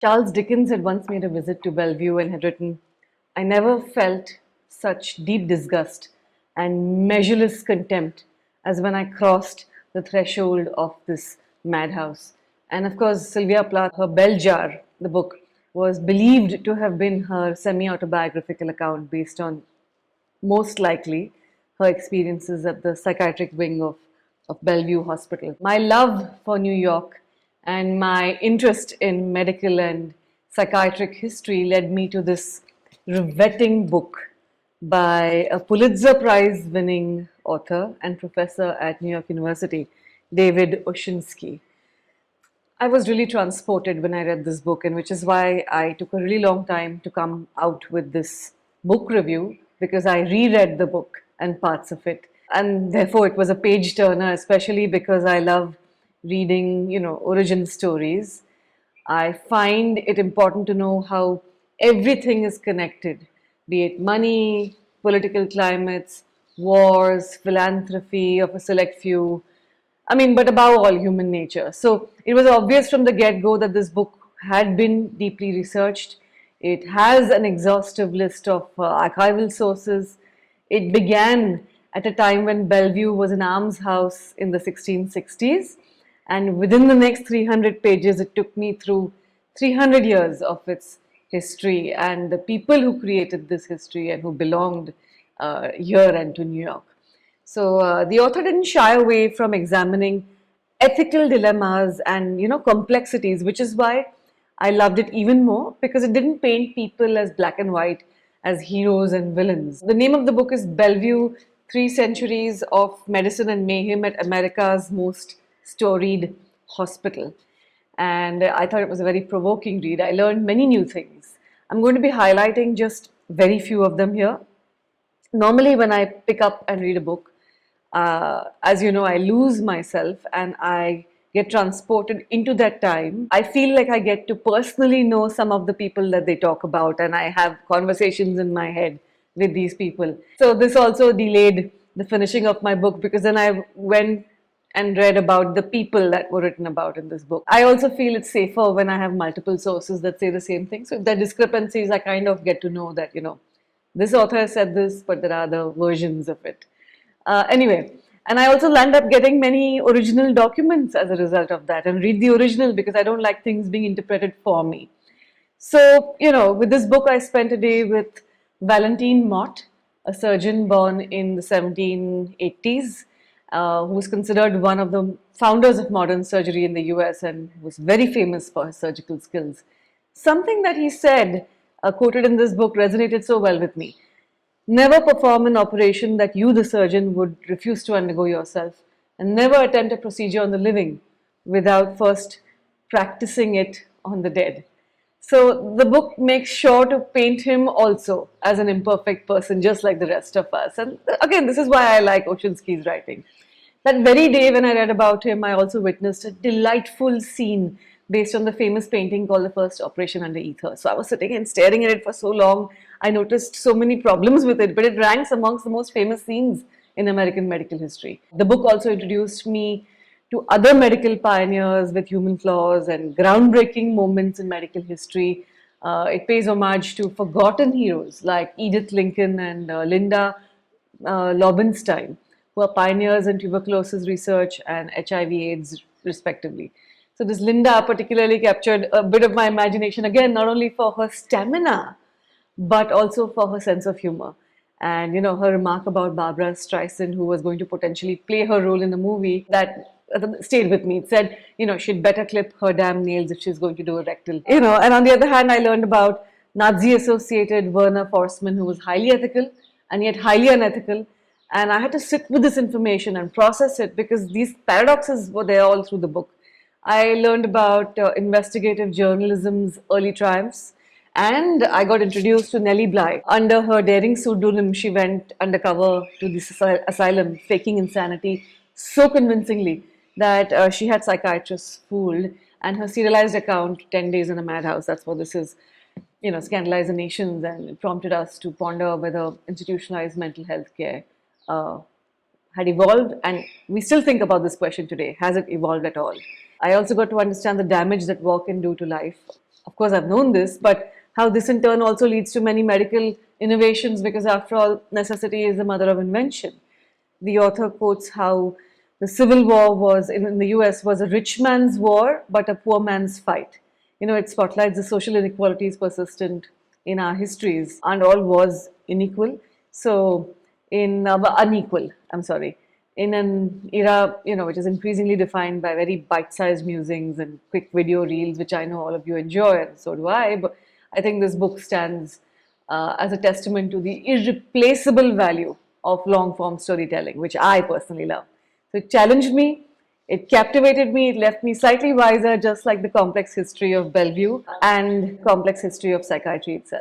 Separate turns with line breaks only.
Charles Dickens had once made a visit to Bellevue and had written, "I never felt such deep disgust and measureless contempt as when I crossed the threshold of this madhouse." And of course, Sylvia Plath, her Bell Jar, the book, was believed to have been her semi autobiographical account based on, most likely, her experiences at the psychiatric wing of Bellevue Hospital. My love for New York and my interest in medical and psychiatric history led me to this riveting book by a Pulitzer Prize winning author and professor at New York University, David Oshinsky. I was really transported when I read this book, and which is why I took a really long time to come out with this book review, because I reread the book and parts of it. And therefore, it was a page turner, especially because I love reading, origin stories. I find it important to know how everything is connected, be it money, political climates, wars, philanthropy of a select few. I mean, but above all, human nature. So it was obvious from the get go that this book had been deeply researched. It has an exhaustive list of archival sources. It began at a time when Bellevue was an almshouse in the 1660s. And within the next 300 pages, it took me through 300 years of its history and the people who created this history and who belonged here and to New York. So the author didn't shy away from examining ethical dilemmas and complexities, which is why I loved it even more, because it didn't paint people as black and white, as heroes and villains. The name of the book is Bellevue: 3 Centuries of Medicine and Mayhem at America's Most Storied Hospital. And I thought it was a very provoking read. I learned many new things. I'm going to be highlighting just very few of them here. Normally, when I pick up and read a book, as you know, I lose myself and I get transported into that time. I feel like I get to personally know some of the people that they talk about, and I have conversations in my head with these people. So, this also delayed the finishing of my book, because then I went and read about the people that were written about in this book. I also feel it's safer when I have multiple sources that say the same thing. So, if there are discrepancies, I kind of get to know that, this author said this, but there are other versions of it. Anyway, and I also land up getting many original documents as a result of that, and read the original because I don't like things being interpreted for me. So, with this book, I spent a day with Valentine Mott, a surgeon born in the 1780s, who was considered one of the founders of modern surgery in the US and was very famous for his surgical skills. Something that he said, quoted in this book, resonated so well with me. Never perform an operation that you, the surgeon, would refuse to undergo yourself, and never attempt a procedure on the living without first practicing it on the dead. So the book makes sure to paint him also as an imperfect person, just like the rest of us. And again, this is why I like Oshinsky's writing. That very day when I read about him, I also witnessed a delightful scene based on the famous painting called The First Operation Under Ether. So I was sitting and staring at it for so long. I noticed so many problems with it, but it ranks amongst the most famous scenes in American medical history. The book also introduced me to other medical pioneers with human flaws and groundbreaking moments in medical history. It pays homage to forgotten heroes like Edith Lincoln and Linda Lobenstein, who are pioneers in tuberculosis research and HIV/AIDS, respectively. So, this Linda particularly captured a bit of my imagination, again, not only for her stamina, but also for her sense of humor. And, her remark about Barbara Streisand, who was going to potentially play her role in the movie, that stayed with me. It said, she'd better clip her damn nails if she's going to do a rectal. And on the other hand, I learned about Nazi associated Werner Forssmann, who was highly ethical and yet highly unethical. And I had to sit with this information and process it, because these paradoxes were there all through the book. I learned about investigative journalism's early triumphs, and I got introduced to Nellie Bly. Under her daring pseudonym, she went undercover to this asylum, faking insanity so convincingly that she had psychiatrists fooled, and her serialized account, 10 Days in a Madhouse, that's what this is, scandalized the nations, and it prompted us to ponder whether institutionalized mental health care had evolved, and we still think about this question today. Has it evolved at all? I also got to understand the damage that war can do to life, of course, I've known this, but how this in turn also leads to many medical innovations because, after all, necessity is the mother of invention. The author quotes how the Civil War was in the US was a rich man's war, but a poor man's fight. It spotlights the social inequalities persistent in our histories, and all wars unequal. So, unequal, I'm sorry, in an era, which is increasingly defined by very bite-sized musings and quick video reels, which I know all of you enjoy, and so do I. But I think this book stands as a testament to the irreplaceable value of long-form storytelling, which I personally love. So it challenged me, it captivated me, it left me slightly wiser, just like the complex history of Bellevue and complex history of psychiatry itself.